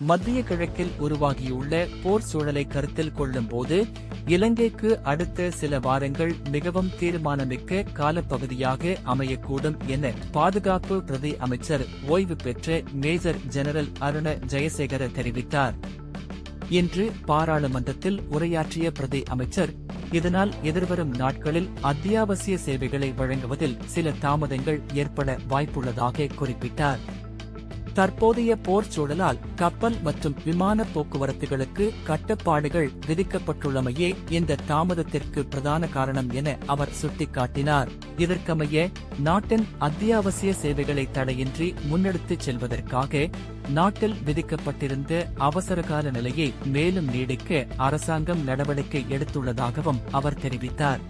மத்திய கிழக்கில் உருவாகியுள்ள போர் சூழலை கருத்தில் கொள்ளும்போது இலங்கைக்கு அடுத்த சில வாரங்கள் மிகவும் தீர்மானமிக்க காலப்பகுதியாக அமையக்கூடும் என பாதுகாப்பு பிரதி அமைச்சர் ஓய்வு பெற்ற மேஜர் ஜெனரல் அருண ஜெயசேகர தெரிவித்தார். இன்று பாராளுமன்றத்தில் உரையாற்றிய பிரதி அமைச்சர், இதனால் எதிர்வரும் நாட்களில் அத்தியாவசிய சேவைகளை வழங்குவதில் சில தாமதங்கள் ஏற்பட வாய்ப்புள்ளதாக குறிப்பிட்டார். தற்போதைய போர் சூழலால் கப்பல் மற்றும் விமான போக்குவரத்துகளுக்கு கட்டுப்பாடுகள் விதிக்கப்பட்டுள்ளமையே இந்த தாமதத்திற்கு பிரதான காரணம் என அவர் சுட்டிக்காட்டினார். இதற்கமைய நாட்டின் அத்தியாவசிய சேவைகளை தடையின்றி முன்னெடுத்துச் செல்வதற்காக நாட்டில் விதிக்கப்பட்டிருந்த அவசரகால நிலையை மேலும் நீடிக்க அரசாங்கம் நடவடிக்கை எடுத்துள்ளதாகவும் அவர் தெரிவித்தார்.